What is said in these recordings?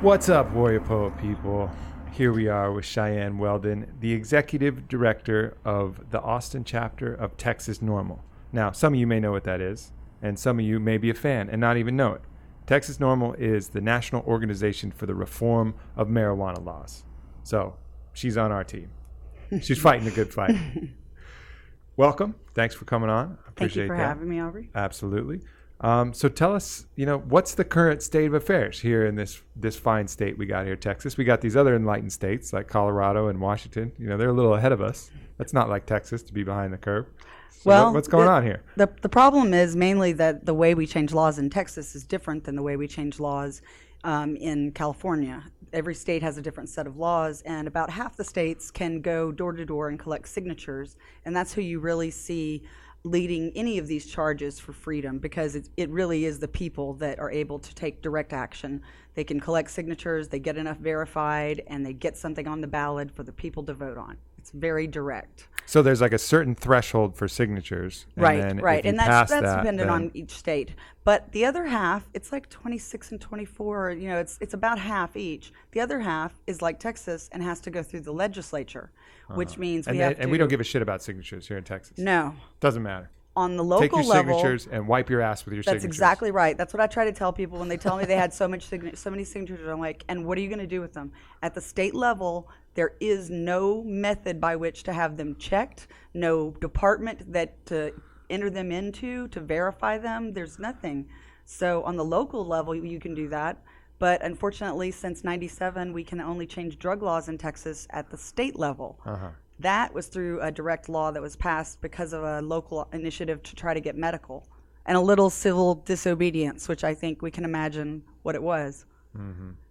What's up, Warrior Poet people? Here we are with Cheyanne Weldon, the Executive Director of the Austin chapter of Texas NORML. Now, some of you may know what that is, and some of you may be a fan and not even know it. Texas NORML is the National Organization for the Reform of Marijuana Laws. So, she's on our team. She's fighting a good fight. Welcome. Thanks for coming on. I appreciate Thank you for having me, Aubrey. Absolutely. So tell us, what's the current state of affairs here in this fine state we got here, Texas? We got these other enlightened states like Colorado and Washington. They're a little ahead of us. That's not like Texas to be behind the curve. So well, what's going on here? The problem is mainly that the way we change laws in Texas is different than the way we change laws in California. Every state has a different set of laws, and about half the states can go door to door and collect signatures, and that's who you really see leading any of these charges for freedom, because it really is the people that are able to take direct action. They can collect signatures, they get enough verified, and they get something on the ballot for the people to vote on. It's very direct. So there's like a certain threshold for signatures. Right. And that's dependent on each state. But the other half, it's like 26 and 24, it's about half each. The other half is like Texas and has to go through the legislature, which means we have to. And we don't give a shit about signatures here in Texas. No. Doesn't matter. On the local level. Take your level, signatures and wipe your ass with your signatures. That's exactly right. That's what I try to tell people when they tell me they had so many signatures. I'm like, and what are you going to do with them? At the state level, there is no method by which to have them checked, no department that to enter them into to verify them. There's nothing. So on the local level, you can do that. But unfortunately, since 97, we can only change drug laws in Texas at the state level. That was through a direct law that was passed because of a local initiative to try to get medical and a little civil disobedience, which I think we can imagine what it was.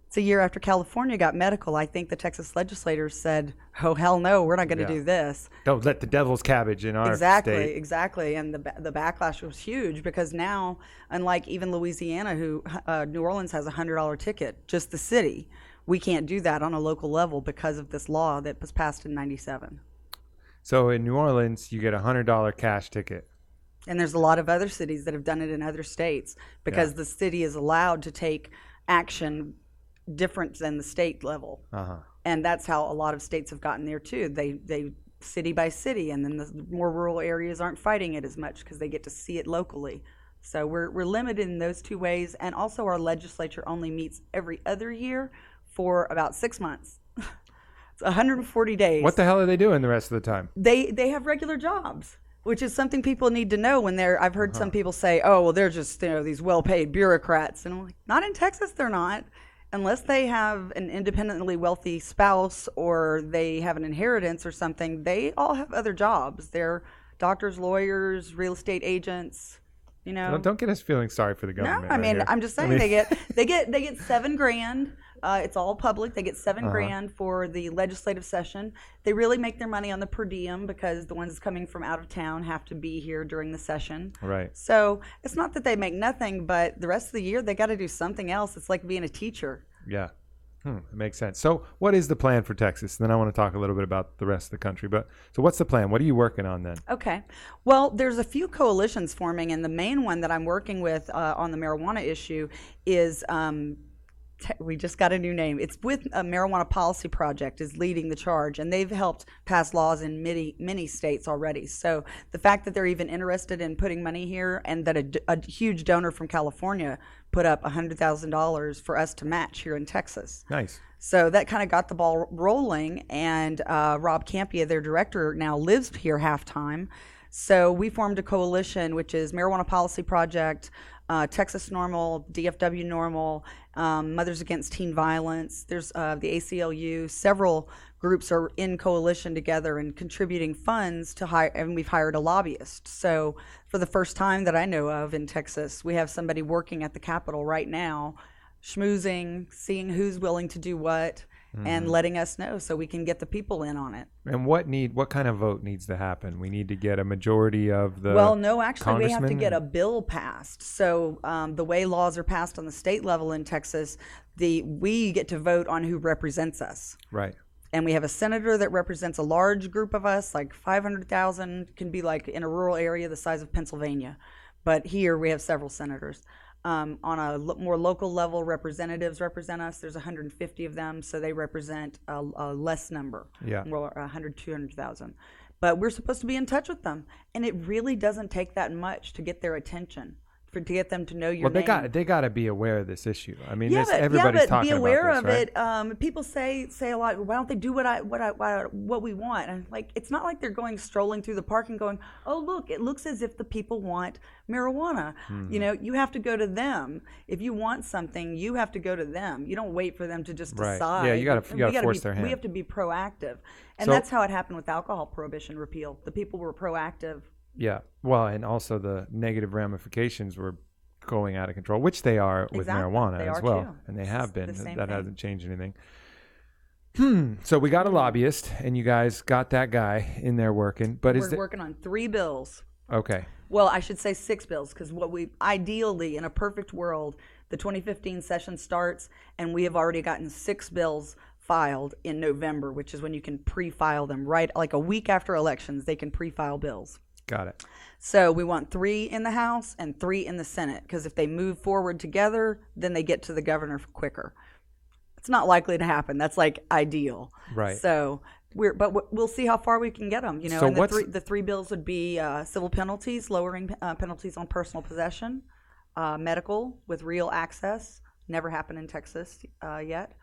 It's a year after California got medical. I think the Texas legislators said, oh, hell no, we're not going to do this. Don't let the devil's cabbage in our state. Exactly. And the backlash was huge because now, unlike even Louisiana, who New Orleans has a $100 ticket, just the city, we can't do that on a local level because of this law that was passed in 97. So in New Orleans, you get a $100 cash ticket. And there's a lot of other cities that have done it in other states because the city is allowed to take action different than the state level. And that's how a lot of states have gotten there too. They city by city, and then the more rural areas aren't fighting it as much because they get to see it locally. So we're limited in those two ways. And also our legislature only meets every other year for about 6 months. It's 140 days. What the hell are they doing the rest of the time? They have regular jobs, which is something people need to know when I've heard some people say, oh, well, they're just these well-paid bureaucrats. And I'm like, not in Texas, they're not. Unless they have an independently wealthy spouse or they have an inheritance or something, they all have other jobs. They're doctors, lawyers, real estate agents. Don't get us feeling sorry for the government. No, I mean, right I'm just saying they get $7,000. It's all public. They get $7,000 for the legislative session. They really make their money on the per diem because the ones coming from out of town have to be here during the session. Right. So it's not that they make nothing, but the rest of the year they got to do something else. It's like being a teacher. Yeah. It makes sense. So what is the plan for Texas? Then I want to talk a little bit about the rest of the country. So what's the plan? What are you working on then? Okay. Well, there's a few coalitions forming, and the main one that I'm working with on the marijuana issue is we just got a new name. It's with a Marijuana Policy Project is leading the charge, and they've helped pass laws in many states already. So the fact that they're even interested in putting money here, and that a huge donor from California put up $100,000 for us to match here in Texas. Nice. So that kind of got the ball rolling, and Rob Campia, their director, now lives here half-time. So we formed a coalition, which is Marijuana Policy Project, Texas NORML, DFW NORML, Mothers Against Teen Violence. There's the ACLU. Several groups are in coalition together and contributing funds to hire, and we've hired a lobbyist. So for the first time that I know of in Texas, we have somebody working at the Capitol right now, schmoozing, seeing who's willing to do what, and letting us know so we can get the people in on it. And what kind of vote needs to happen? We need to get a majority of the actually we have to get a bill passed. So the way laws are passed on the state level in Texas, we get to vote on who represents us. Right. And we have a senator that represents a large group of us, like 500,000, can be like in a rural area the size of Pennsylvania. But here we have several senators. On a more local level, representatives represent us. There's 150 of them, so they represent a less number, more 100, 200,000. But we're supposed to be in touch with them, and it really doesn't take that much to get their attention, to get them to know your name. They got to be aware of this issue. I mean, everybody's talking be aware about this, of it. People say a lot. Why don't they do what we want? And like, it's not like they're going strolling through the park and going, oh look, it looks as if the people want marijuana. You know, you have to go to them. If you want something, you have to go to them. You don't wait for them to just decide. Yeah, you got to force their hand. We have to be proactive, and that's how it happened with alcohol prohibition repeal. The people were proactive. Yeah. Well, and also the negative ramifications were going out of control, which they are with marijuana as well. Too. And they have been. That hasn't changed anything. So we got a lobbyist, and you guys got that guy in there working. But we're working on 3 bills. Okay. Well, I should say 6 bills, because ideally, in a perfect world, the 2015 session starts, and we have already gotten 6 bills filed in November, which is when you can pre-file them, right? Like a week after elections, they can pre-file bills. Got it. So we want 3 in the House and 3 in the Senate, because if they move forward together, then they get to the governor quicker. It's not likely to happen. That's like ideal. Right. So we'll see how far we can get them. You know, so and the three bills would be civil penalties, lowering penalties on personal possession, medical with real access, never happened in Texas yet,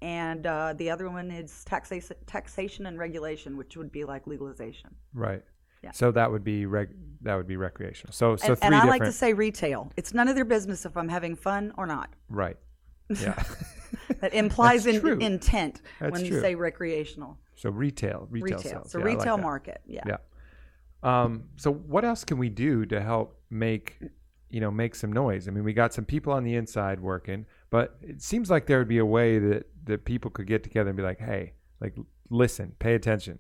and the other one is taxation and regulation, which would be like legalization. Right. Yeah. So that would be recreational. So and I like to say retail. It's none of their business if I'm having fun or not. Right. Yeah. That implies intent when you true. say recreational. So retail sales. So retail like market. Yeah. Yeah. So what else can we do to help make some noise? I mean, we got some people on the inside working, but it seems like there would be a way that people could get together and be like, hey, like, listen, pay attention.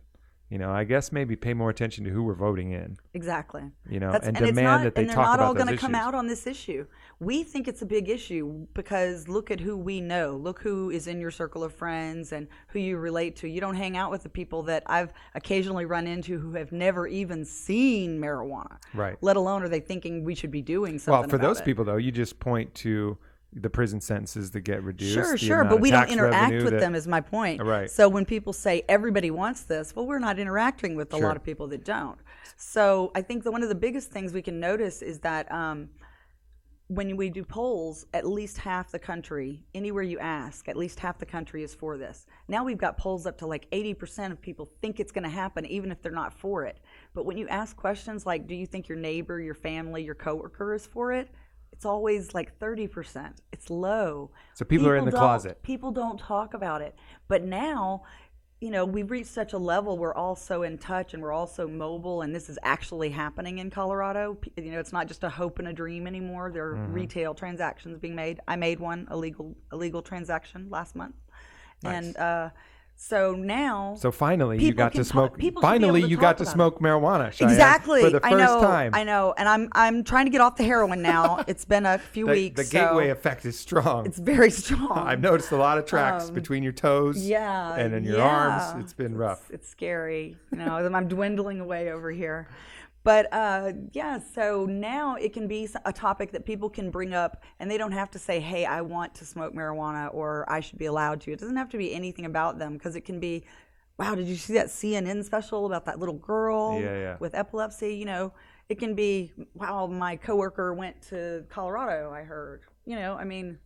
You know, I guess maybe pay more attention to who we're voting in. Exactly. You know, and demand that they talk about those issues. And they're not all going to come out on this issue. We think it's a big issue because look at who we know. Look who is in your circle of friends and who you relate to. You don't hang out with the people that I've occasionally run into who have never even seen marijuana. Right. Let alone are they thinking we should be doing something about it. Well, for those people, though, you just point to the prison sentences that get reduced. Sure, but we don't interact with them is my point. Right. So when people say everybody wants this, well, we're not interacting with a lot of people that don't. So I think one of the biggest things we can notice is that when we do polls, at least half the country, anywhere you ask, at least half the country is for this. Now we've got polls up to like 80% of people think it's going to happen, even if they're not for it. But when you ask questions like, do you think your neighbor, your family, your coworker is for it? It's always like 30%. It's low. So people are in the closet. People don't talk about it. But now, you know, we've reached such a level, we're all so in touch and we're all so mobile, and this is actually happening in Colorado. You know, it's not just a hope and a dream anymore. There are retail transactions being made. I made one, a legal transaction last month. Nice. And so now, finally you got to smoke. Finally, you got to smoke marijuana. Cheyanne, exactly. For the first time. I know, and I'm trying to get off the heroin now. It's been a few weeks. The gateway effect is strong. It's very strong. I've noticed a lot of tracks between your toes. Yeah, and in your arms. It's been rough. It's scary. You know, I'm dwindling away over here. But so now it can be a topic that people can bring up, and they don't have to say, hey, I want to smoke marijuana or I should be allowed to. It doesn't have to be anything about them, because it can be, wow, did you see that CNN special about that little girl with epilepsy? You know, it can be, wow, my coworker went to Colorado, I heard. You know, I mean,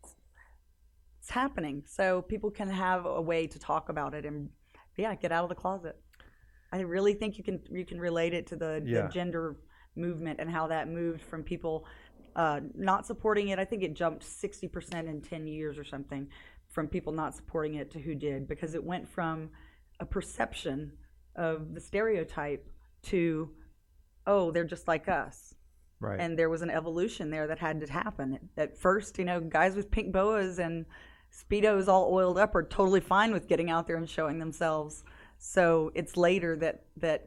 it's happening. So people can have a way to talk about it and, get out of the closet. I really think you can relate it to the gender movement and how that moved from people not supporting it. I think it jumped 60% in 10 years or something, from people not supporting it to who did, because it went from a perception of the stereotype to, oh, they're just like us. Right. And there was an evolution there that had to happen. At first, you know, guys with pink boas and Speedos all oiled up are totally fine with getting out there and showing themselves. So it's later that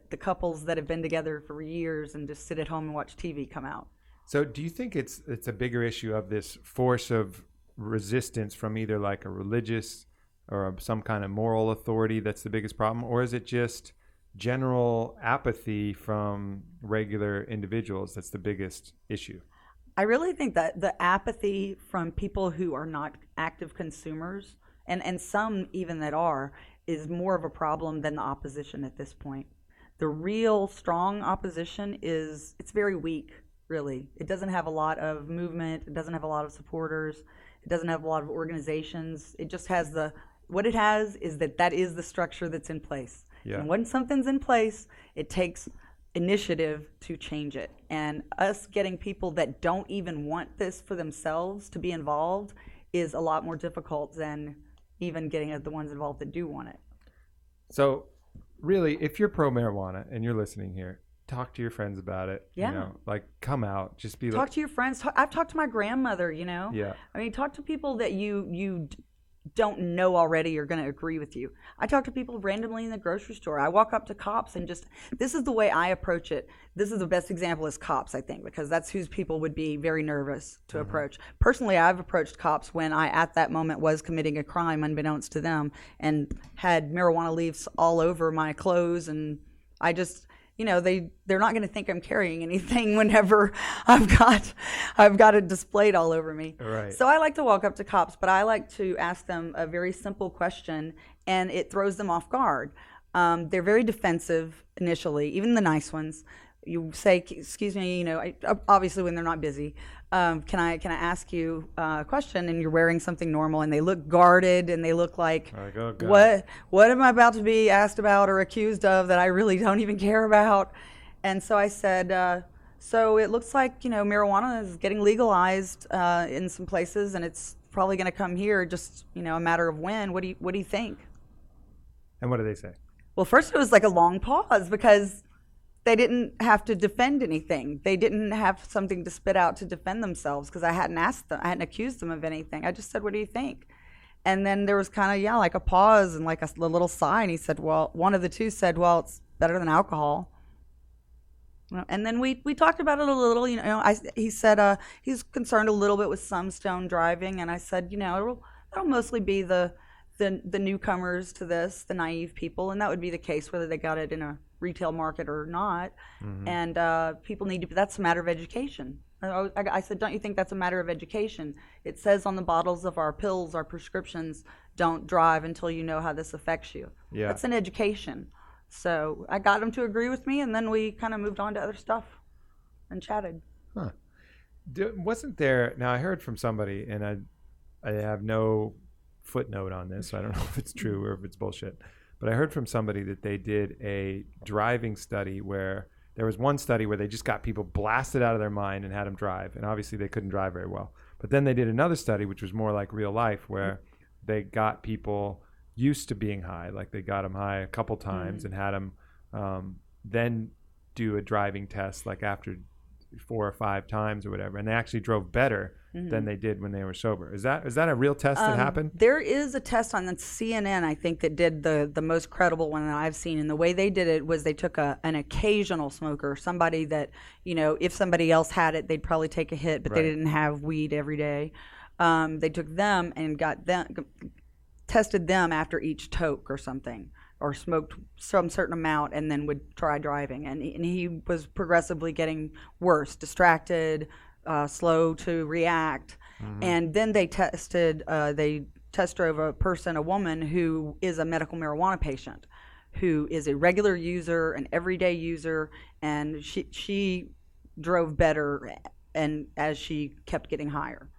the couples that have been together for years and just sit at home and watch TV come out. So do you think it's a bigger issue of this force of resistance from either like a religious or some kind of moral authority that's the biggest problem, or is it just general apathy from regular individuals that's the biggest issue? I really think that the apathy from people who are not active consumers, and some even that are, is more of a problem than the opposition at this point. The real strong opposition it's very weak, really. It doesn't have a lot of movement. It doesn't have a lot of supporters. It doesn't have a lot of organizations. It just has what it has is that is the structure that's in place. Yeah. And when something's in place, it takes initiative to change it. And us getting people that don't even want this for themselves to be involved is a lot more difficult than even getting the ones involved that do want it. So really, if you're pro marijuana and you're listening here, talk to your friends about it. Yeah. You know, like come out, just be talk to your friends. I've talked to my grandmother, you know. Yeah. I mean, talk to people that you don't know already are going to agree with you. I talk to people randomly in the grocery store. I walk up to cops and this is the way I approach it. This is the best example is cops, I think, because that's whose people would be very nervous to approach. Personally, I've approached cops when I, at that moment, was committing a crime unbeknownst to them and had marijuana leaves all over my clothes. And I just, you know, they're not going to think I'm carrying anything whenever I've got it displayed all over me. Right. So I like to walk up to cops, but I like to ask them a very simple question, and it throws them off guard. They're very defensive initially, even the nice ones. You say, "Excuse me," you know, obviously when they're not busy. Can I ask you a question? And you're wearing something normal, and they look guarded, and they look like, oh, God. What am I about to be asked about or accused of that I really don't even care about? And so I said, so it looks like, you know, marijuana is getting legalized in some places, and it's probably going to come here. Just, you know, a matter of when. What do you think? And what do they say? Well, first it was like a long pause because they didn't have to defend anything. They didn't have something to spit out to defend themselves because I hadn't asked them. I hadn't accused them of anything. I just said, what do you think? And then there was kind of, like a pause and like a little sigh. And he said, well, one of the two said, well, it's better than alcohol. And then we talked about it a little. You know, he said he's concerned a little bit with some stone driving. And I said, you know, it'll mostly be the newcomers to this, the naive people. And that would be the case whether they got it in a retail market or not. And people need to, that's a matter of education. I said, don't you think that's a matter of education? It says on the bottles of our pills, our prescriptions, don't drive until you know how this affects you. Yeah. That's an education. So I got him to agree with me, and then we kind of moved on to other stuff and chatted. Huh. Wasn't there, now I heard from somebody, and I have no footnote on this, so I don't know if it's true or if it's bullshit, but I heard from somebody that they did a driving study where there was one study where they just got people blasted out of their mind and had them drive, and obviously they couldn't drive very well. But then they did another study, which was more like real life, where they got people used to being high, like they got them high a couple times and had them then do a driving test like after 4 or 5 times or whatever, and they actually drove better than they did when they were sober. Is that a real test that happened? There is a test on the CNN, I think, that did the most credible one that I've seen. And the way they did it was they took an occasional smoker, somebody that, you know, if somebody else had it, they'd probably take a hit, but they didn't have weed every day. They took them and tested them after each toke or something, or smoked some certain amount and then would try driving. And he was progressively getting worse, distracted, slow to react. And then they test drove a woman who is a medical marijuana patient, who is a regular user, an everyday user, and she drove better and as she kept getting higher.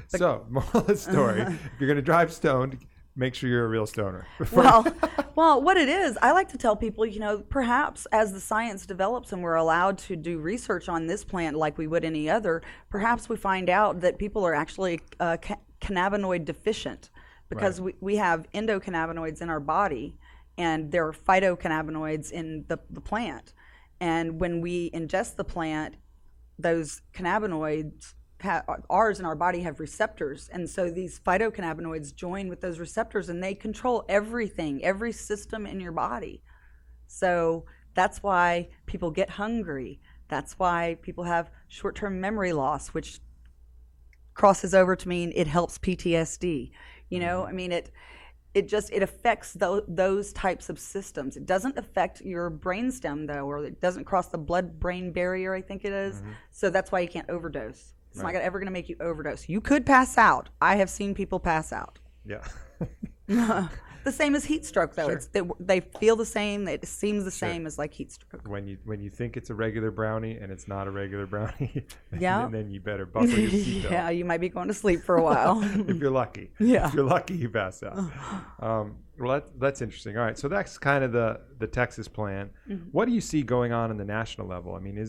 So, moral of the story, if you're going to drive stoned, make sure you're a real stoner. Well, what it is, I like to tell people, you know, perhaps as the science develops and we're allowed to do research on this plant like we would any other, perhaps we find out that people are actually cannabinoid deficient because we have endocannabinoids in our body and there are phytocannabinoids in the plant. And when we ingest the plant, those cannabinoids, ours in our body have receptors, and so these phytocannabinoids join with those receptors and they control everything, every system in your body. So that's why people get hungry. That's why people have short-term memory loss, which crosses over to mean it helps PTSD. You know, I mean, it affects those types of systems. It doesn't affect your brainstem though, or it doesn't cross the blood-brain barrier, I think it is. So that's why you can't overdose. It's not ever going to make you overdose. You could pass out. I have seen people pass out. Yeah. The same as heat stroke, though. Sure. They feel the same. It seems the same as like heat stroke. When you think it's a regular brownie and it's not a regular brownie, Yeah. then you better buckle your seatbelt. Yeah, you might be going to sleep for a while. If you're lucky. Yeah. If you're lucky, you pass out. Well, that's interesting. All right, so that's kind of the Texas plan. What do you see going on in the national level? I mean,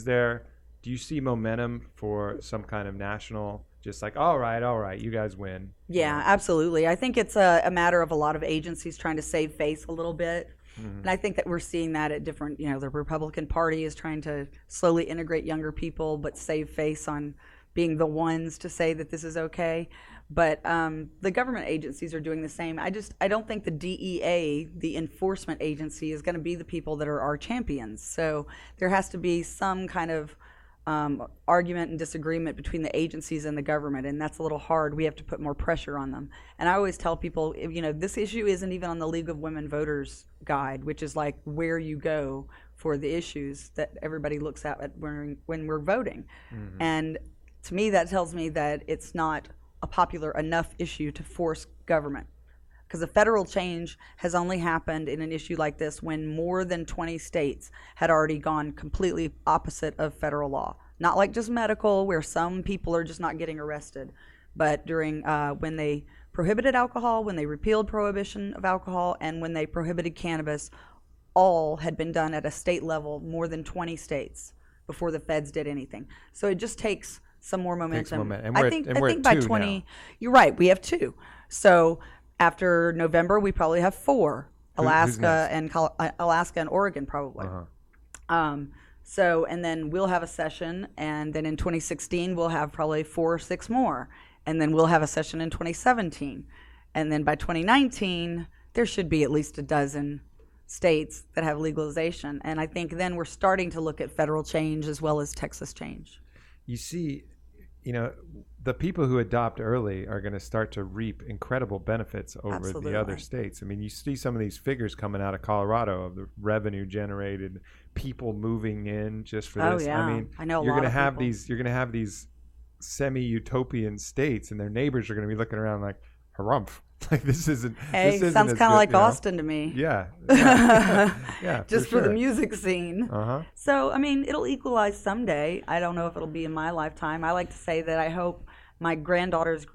do you see momentum for some kind of national, just like, all right, you guys win? Yeah, absolutely. I think it's a matter of a lot of agencies trying to save face a little bit. And I think that we're seeing that at different, the Republican Party is trying to slowly integrate younger people, but save face on being the ones to say that this is okay. But the government agencies are doing the same. I don't think the DEA, the enforcement agency, is going to be the people that are our champions. So there has to be some kind of argument and disagreement between the agencies and the government, and that's a little hard. We have to put more pressure on them. And I always tell people, this issue isn't even on the League of Women Voters guide, which is like where you go for the issues that everybody looks at when we're voting. And to me, that tells me that it's not a popular enough issue to force government. Because a federal change has only happened in an issue like this when more than 20 states had already gone completely opposite of federal law. Not like just medical, where some people are just not getting arrested, but during when they prohibited alcohol, when they repealed prohibition of alcohol, and when they prohibited cannabis, all had been done at a state level, more than 20 states, before the feds did anything. So it just takes some more momentum. And I think by 20, now. You're right, we have 2. So after November, we probably have 4. Alaska and Oregon, probably. So, and then we'll have a session, and then in 2016, we'll have probably 4 or 6 more. And then we'll have a session in 2017. And then by 2019, there should be at least a dozen states that have legalization. And I think then we're starting to look at federal change as well as Texas change. You see, the people who adopt early are going to start to reap incredible benefits over the other states. I mean, you see some of these figures coming out of Colorado of the revenue generated, people moving in just for this. Yeah. I mean, I know you're going to have people. these semi-utopian states, and their neighbors are going to be looking around like, harumph. Like this isn't. Hey, this isn't sounds kind of like Austin to me. Yeah. Just for the music scene. Uh-huh. So, I mean, it'll equalize someday. I don't know if it'll be in my lifetime. I like to say that I hope my granddaughters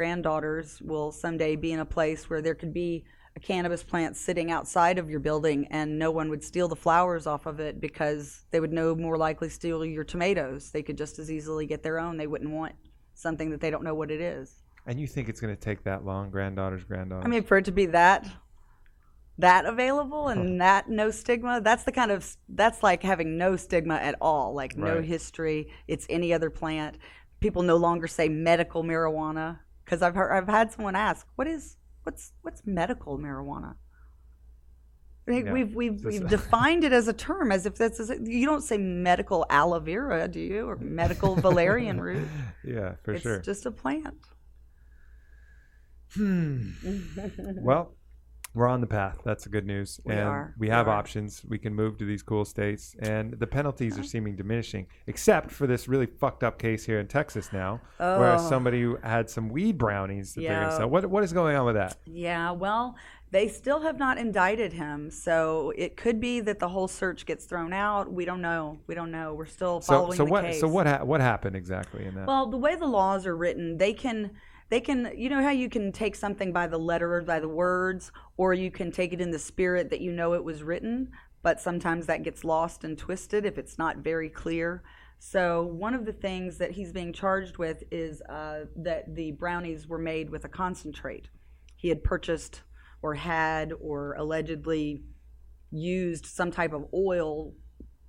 will someday be in a place where there could be a cannabis plant sitting outside of your building and no one would steal the flowers off of it because they would no more likely steal your tomatoes. They could just as easily get their own. They wouldn't want something that they don't know what it is. And you think it's going to take that long, granddaughters? I mean, for it to be that available and that no stigma, that's like having no stigma at all, like no history. It's any other plant. People no longer say medical marijuana, because I've had someone ask, what's medical marijuana? We've defined it as a term, as if you don't say medical aloe vera, do you, or medical valerian root? Yeah, for sure. It's just a plant. Well, we're on the path. That's the good news. We have options. We can move to these cool states, and the penalties are seeming diminishing, except for this really fucked up case here in Texas now, where somebody who had some weed brownies that they're going to sell. What is going on with that? Yeah, well, they still have not indicted him, so it could be that the whole search gets thrown out. We don't know. We're still following the case. So what happened exactly in that? Well, the way the laws are written, they can, you know how you can take something by the letter or by the words, or you can take it in the spirit that you know it was written, but sometimes that gets lost and twisted if it's not very clear. So one of the things that he's being charged with is that the brownies were made with a concentrate. He had purchased or had or allegedly used some type of oil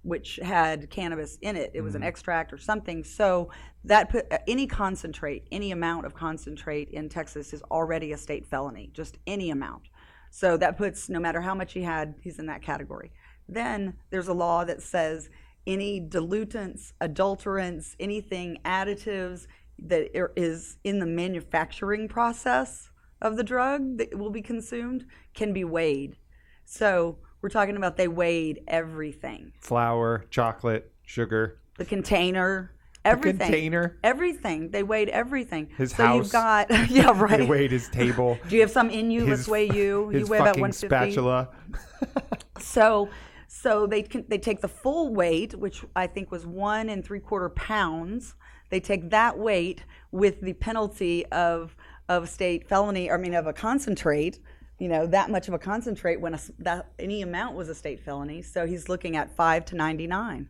which had cannabis in it. It was an extract or something. So that put any concentrate, any amount of concentrate in Texas is already a state felony, just any amount. So that puts, no matter how much he had, he's in that category. Then there's a law that says any dilutants, adulterants, anything, additives that is in the manufacturing process, of the drug that will be consumed can be weighed. So we're talking about they weighed everything. Flour, chocolate, sugar. The container. Everything. The container. Everything. They weighed everything. His so house. You've got, yeah, right. They weighed his table. Do you have some in you? Let's weigh you. His You weigh about fucking 150. spatula. So they take the full weight, which I think was 1 3/4 pounds. They take that weight with the penalty of state felony. I mean, of a concentrate. You know, that much of a concentrate when any amount was a state felony. So he's looking at 5 to 99.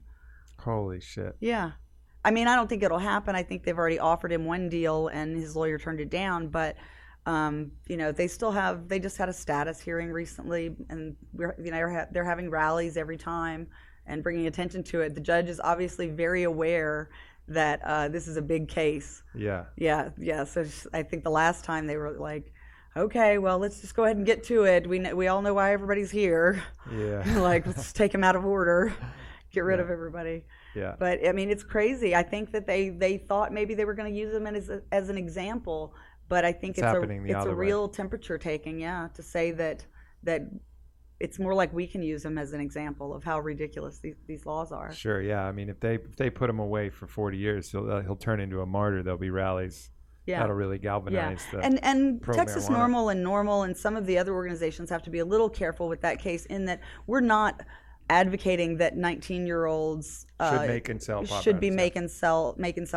Holy shit. Yeah. I mean, I don't think it'll happen. I think they've already offered him one deal and his lawyer turned it down. But, you know, they just had a status hearing recently, and they're having rallies every time and bringing attention to it. The judge is obviously very aware that this is a big case. Yeah. Yeah. So I think the last time they were like, okay, well, let's just go ahead and get to it. We all know why everybody's here. Yeah. Like, let's take them out of order, get rid of everybody. Yeah. But I mean, it's crazy. I think that they thought maybe they were going to use them as an example, but I think it's a real temperature taking, to say that it's more like we can use them as an example of how ridiculous these laws are. Sure. Yeah. I mean, if they put him away for 40 years, he'll turn into a martyr. There'll be rallies. Yeah. That'll really galvanize the and Texas marijuana. NORML and some of the other organizations have to be a little careful with that case, in that we're not advocating that 19-year-olds should make and sell should be make and sell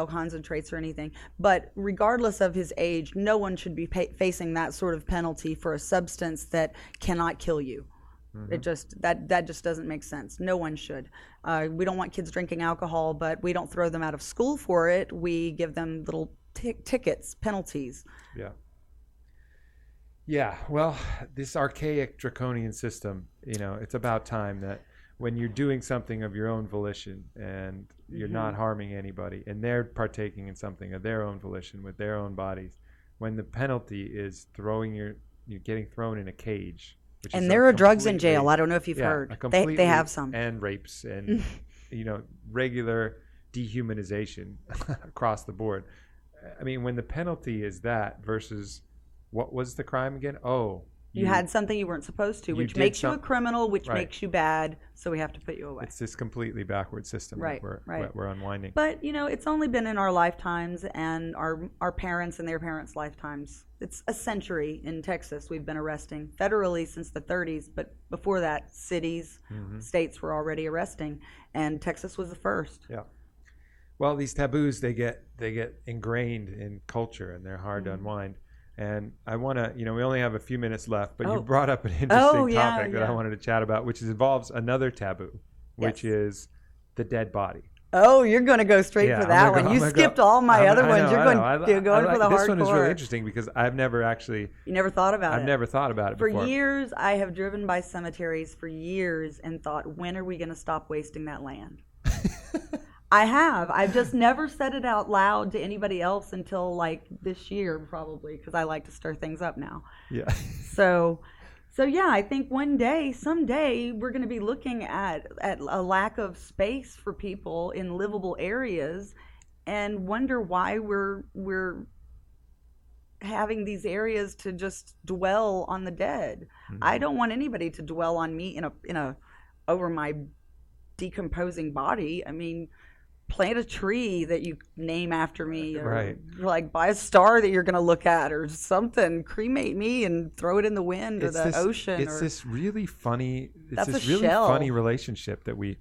concentrates or anything. But regardless of his age, no one should be facing that sort of penalty for a substance that cannot kill you. Mm-hmm. It just that just doesn't make sense. No one should. We don't want kids drinking alcohol, but we don't throw them out of school for it. We give them little tickets, penalties. Yeah. Well, this archaic draconian system, you know, it's about time that when you're doing something of your own volition and you're not harming anybody, and they're partaking in something of their own volition with their own bodies, when the penalty is you're getting thrown in a cage. And there are drugs in jail. I don't know if you've heard. They have some. And rapes and, you know, regular dehumanization across the board. I mean, when the penalty is that versus what was the crime again? Oh, you had something you weren't supposed to, which makes you a criminal, which makes you bad, so we have to put you away. It's this completely backward system that we're unwinding. But, you know, it's only been in our lifetimes and our parents and their parents' lifetimes. It's a century in Texas we've been arresting federally since the 30s, but before that, cities, states were already arresting, and Texas was the first. Yeah. Well, these taboos, they get ingrained in culture, and they're hard to unwind. And I want to, you know, we only have a few minutes left, but you brought up an interesting topic that I wanted to chat about, which involves another taboo, which is the dead body. Oh, you're going to go straight for that one. You skipped all my other ones. You're going for the hardcore. This one is really interesting because I've never actually... You never thought about it? I've never thought about it before. For years, I have driven by cemeteries for years and thought, when are we going to stop wasting that land? I have. I've just never said it out loud to anybody else until like this year, probably, because I like to stir things up now. Yeah. So yeah, I think someday, we're going to be looking at a lack of space for people in livable areas, and wonder why we're having these areas to just dwell on the dead. Mm-hmm. I don't want anybody to dwell on me in a over my decomposing body. I mean, plant a tree that you name after me, or like buy a star that you're going to look at or something. Cremate me and throw it in the wind or the ocean. It's this really funny relationship that we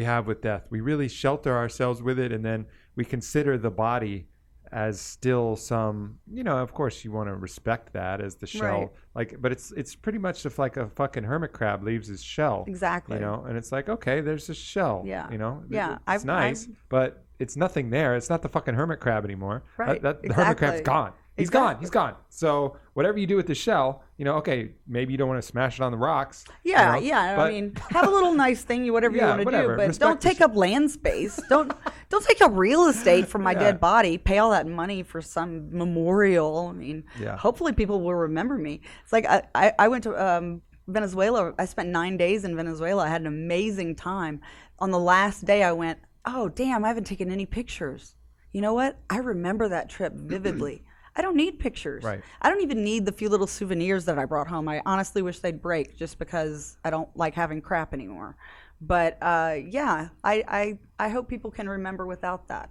have with death. We really shelter ourselves with it, and then we consider the body as still some, you know, of course you want to respect that as the shell, but it's pretty much just like a fucking hermit crab leaves his shell. Exactly. You know, and it's like, okay, there's this shell. Yeah. You know. Yeah. It's nice, but it's nothing there. It's not the fucking hermit crab anymore. Right. The hermit crab's gone. He's gone. So whatever you do with the shell, you know, okay, maybe you don't want to smash it on the rocks. Yeah, you know, I mean, have a little nice thing, whatever you want to do, but don't take up land space. Don't take up real estate for my dead body. Pay all that money for some memorial. I mean, hopefully people will remember me. It's like I went to Venezuela. I spent 9 days in Venezuela. I had an amazing time. On the last day I went, oh, damn, I haven't taken any pictures. You know what? I remember that trip vividly. I don't need pictures. Right. I don't even need the few little souvenirs that I brought home. I honestly wish they'd break just because I don't like having crap anymore. But yeah, I hope people can remember without that.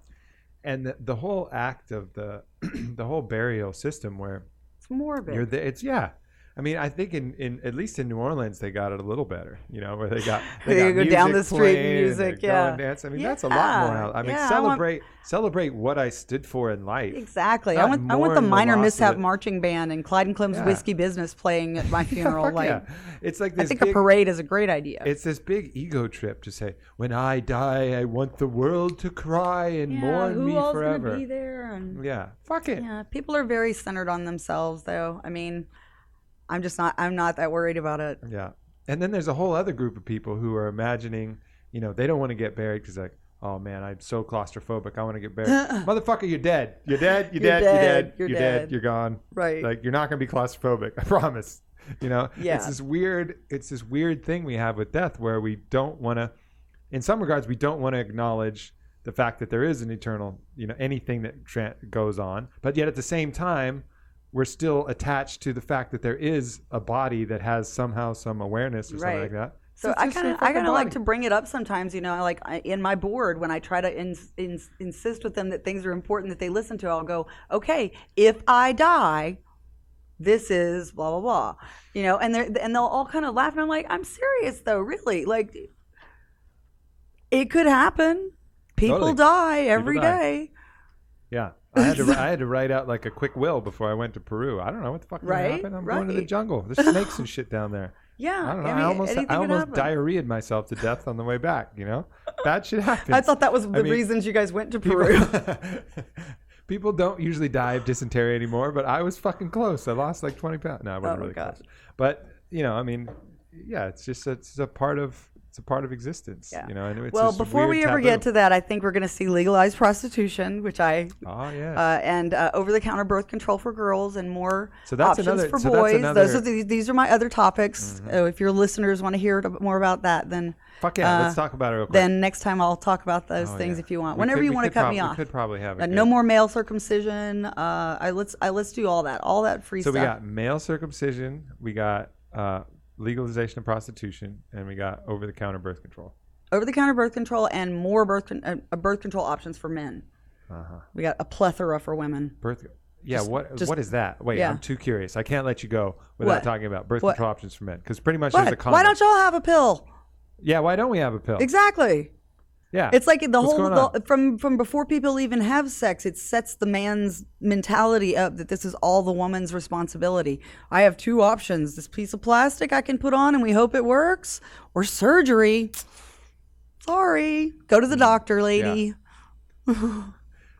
And the whole act of the the whole burial system where It's morbid. you're the, it's yeah. I mean, I think in at least in New Orleans they got it a little better, you know, where they got They go down the street and playing music, they're yeah. going dance. I mean, that's a lot more. I mean, Yeah, celebrate what I stood for in life. Exactly. Not I want the mourn minor loss of mishap it. marching band and Clyde and Clem's Yeah. Whiskey Business playing at my funeral. Fuck like, yeah. It's like I this think big, a parade is a great idea. It's this big ego trip to say, when I die, I want the world to cry and mourn who me all's forever. gonna be there? And Yeah, fuck it. yeah, people are very centered on themselves, though. I mean, I'm not that worried about it. Yeah. And then there's a whole other group of people who are imagining, you know, they don't want to get buried because like, oh man, I'm so claustrophobic. I want to get buried. Motherfucker, you're dead. You're dead. You're dead. You're dead. You're dead. You're gone. Right. Like you're not going to be claustrophobic. I promise. You know, Yeah. it's this weird thing we have with death where we don't want to, in some regards, we don't want to acknowledge the fact that there is an eternal, you know, anything that goes on. But yet at the same time, we're still attached to the fact that there is a body that has somehow some awareness or something Right. like that. So It's I just a kind of fucking like body. to bring it up sometimes, you know, like in my board when I try to insist with them that things are important that they listen to. I'll go, okay, if I die, this is blah blah blah, you know, and they'll all kind of laugh, and I'm like, I'm serious though, really, like it could happen. People Totally. die every People die. day. Yeah. I had to write out like a quick will before I went to Peru. I don't know what the fuck is Right, gonna happen. I'm going to the right. jungle. There's snakes and shit down there. Yeah, I don't know. I mean, I almost anything could happen. diarrheaed myself to death on the way back. You know, bad shit happens. I thought that was the I mean, reasons you guys went to Peru. People don't usually die of dysentery anymore, but I was fucking close. I lost like 20 pounds. No, I wasn't really God. close. But you know, I mean, yeah, it's just it's a part of existence. Yeah. You know, and it's Well, this before weird we ever taboo. get to that, I think we're going to see legalized prostitution, which I Oh yeah. and over-the-counter birth control for girls and more So that's options another- for so that's boys. another- Those are these are my other topics. If your listeners want to hear more about that, then Fuck yeah, let's talk about it real quick. then next time I'll talk about those Oh, things yeah. if you want. We Whenever could- you we want to could cut prob- me off. We could probably have it. No more male circumcision. Let's do all that free So stuff. we got male circumcision, we got legalization of prostitution, and we got over-the-counter birth control. Over-the-counter birth control and more birth control options for men. We got a plethora for women. Yeah, what is that? Wait, yeah. I'm too curious. I can't let you go without What? talking about birth What? control options for men, because pretty much What? there's a condom. Why don't y'all have a pill? Yeah, why don't we have a pill? Exactly. Yeah, It's like the What's going on? from before people even have sex, it sets the man's mentality up that this is all the woman's responsibility. I have two options: this piece of plastic I can put on and we hope it works, or surgery. Sorry, go to the doctor, lady.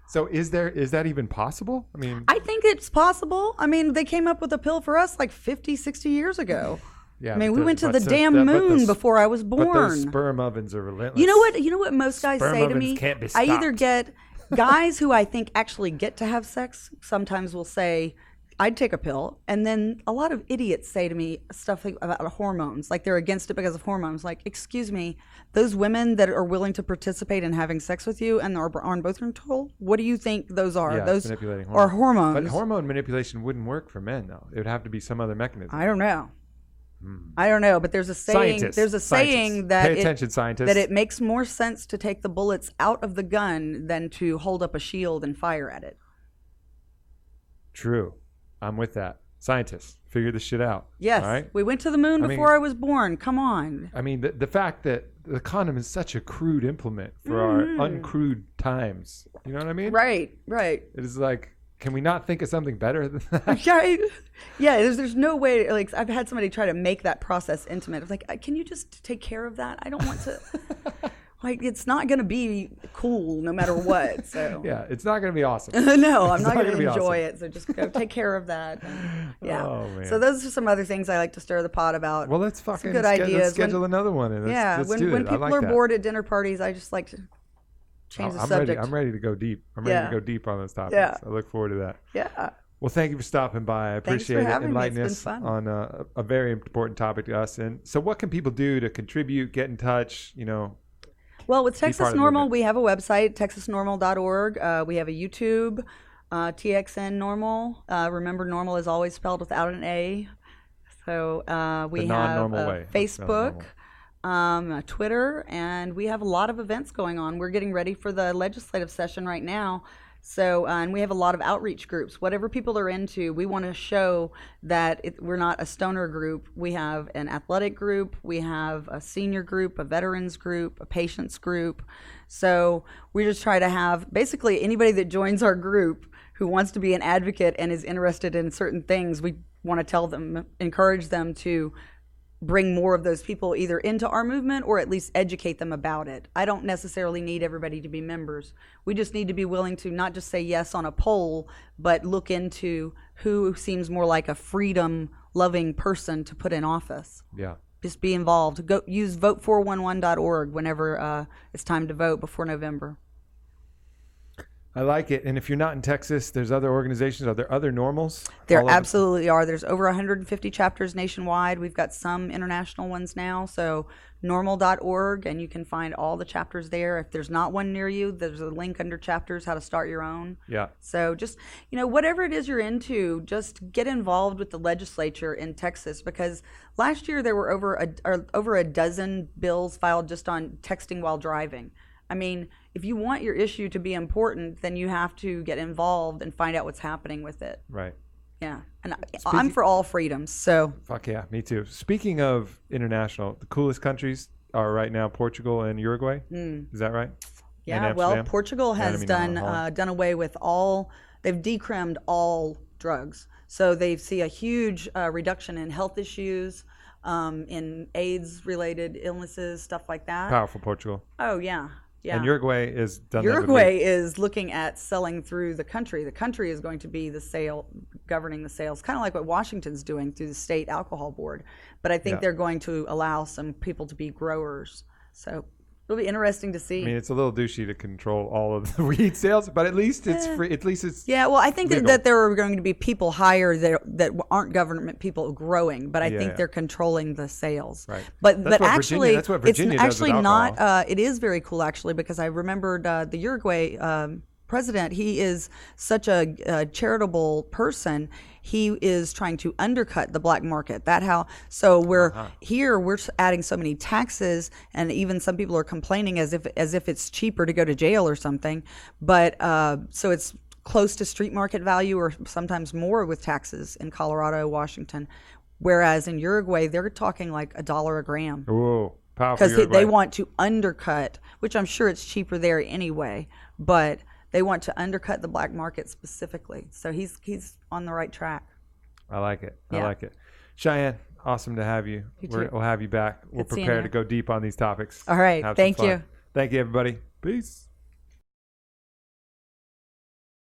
So is that even possible? I mean, I think it's possible. I mean, they came up with a pill for us like 50, 60 years ago. yeah. I mean, but we went to but the since damn that- but moon those- before I was But those born. sperm ovens are relentless. You know what most guys Sperm say to ovens me? can't be I either stopped. get guys who I think actually get to have sex sometimes will say, I'd take a pill. And then a lot of idiots say to me stuff like about hormones, like they're against it because of hormones. Like, excuse me, those women that are willing to participate in having sex with you and are on birth control, what do you think those are? Yeah, those manipulating are hormones. But hormone manipulation wouldn't work for men, though. It would have to be some other mechanism. I don't know. I don't know, but there's a saying. Scientists. There's a saying Scientists. that Pay attention, scientists. that it makes more sense to take the bullets out of the gun than to hold up a shield and fire at it. True. I'm with that. Scientists, figure this shit out. Yes, All right? we went to the moon I mean- before I was born. Come on. I mean, the fact that the condom is such a crude implement for our uncrude times. You know what I mean? Right, right. It is like, can we not think of something better than that? Yeah, there's no way. Like, I've had somebody try to make that process intimate. It's like, can you just take care of that? I don't want to. Like, it's not going to be cool no matter what. So Yeah, it's not going to be awesome. no, I'm It's not going to be enjoy awesome. it. So just go take care of that. And, yeah. Oh, man. So those are some other things I like to stir the pot about. Well, let's fucking good let's ideas. schedule another one. And let's when do it. I people like are that. bored at dinner parties, I just like to change the subject. I'm ready to go deep. I'm ready Yeah. to go deep on those topics. Yeah. I look forward to that. Yeah. Well, thank you for stopping by. I Thanks for appreciate it. having me. It's Enlightening been us fun. on a very important topic to us. And so what can people do to contribute, get in touch, Well, with part Texas of the Normal, movement. we have a website, texasnormal.org. We have a YouTube. TXN Normal. Remember, normal is always spelled without an A. So we have Facebook, Twitter, and we have a lot of events going on. We're getting ready for the legislative session right now. So, and we have a lot of outreach groups. Whatever people are into, we want to show that we're not a stoner group. We have an athletic group, we have a senior group, a veterans group, a patients group. So we just try to have basically anybody that joins our group who wants to be an advocate and is interested in certain things, we want to tell them, encourage them to bring more of those people either into our movement or at least educate them about it. I don't necessarily need everybody to be members. We just need to be willing to not just say yes on a poll, but look into who seems more like a freedom-loving person to put in office. Yeah. Just be involved. Go use vote411.org whenever it's time to vote before November. I like it. And if you're not in Texas, there's other organizations. Are there other normals? There absolutely are. There's over 150 chapters nationwide. We've got some international ones now. So NORML.org, and you can find all the chapters there. If there's not one near you, there's a link under chapters, how to start your own. Yeah. So just, whatever it is you're into, just get involved with the legislature in Texas, because last year there were over a dozen bills filed just on texting while driving. I mean, if you want your issue to be important, then you have to get involved and find out what's happening with it. Right. Yeah. And I'm for all freedoms, so. Fuck yeah, me too. Speaking of international, the coolest countries are right now Portugal and Uruguay. Is that right? Yeah, well, Portugal has done away with they've decrimmed all drugs. So they see a huge reduction in health issues, in AIDS-related illnesses, stuff like that. Powerful Portugal. Oh, yeah. Yeah. And Uruguay is done. Uruguay is looking at selling through the country. The country is going to be governing the sales, kind of like what Washington's doing through the state alcohol board. But I think they're going to allow some people to be growers. So it'll be interesting to see. I mean, it's a little douchey to control all of the weed sales, but at least it's free. At least it's well, I think that there are going to be people higher that aren't government people growing, but I think they're controlling the sales. Right. But actually, that's what Virginia it's actually does with not. It is very cool actually, because I remembered the Uruguay president. He is such a charitable person. He is trying to undercut the black market. We're adding so many taxes, and even some people are complaining as if it's cheaper to go to jail or something. But so it's close to street market value, or sometimes more with taxes in Colorado, Washington. Whereas in Uruguay, they're talking like $1 a gram. Ooh, powerful. Because they want to undercut, which I'm sure it's cheaper there anyway, but they want to undercut the black market specifically. So he's on the right track. I like it. I like it. Cheyanne, awesome to have you. We'll have you back. We're prepared to go deep on these topics. All right. Thank you. Thank you, everybody. Peace.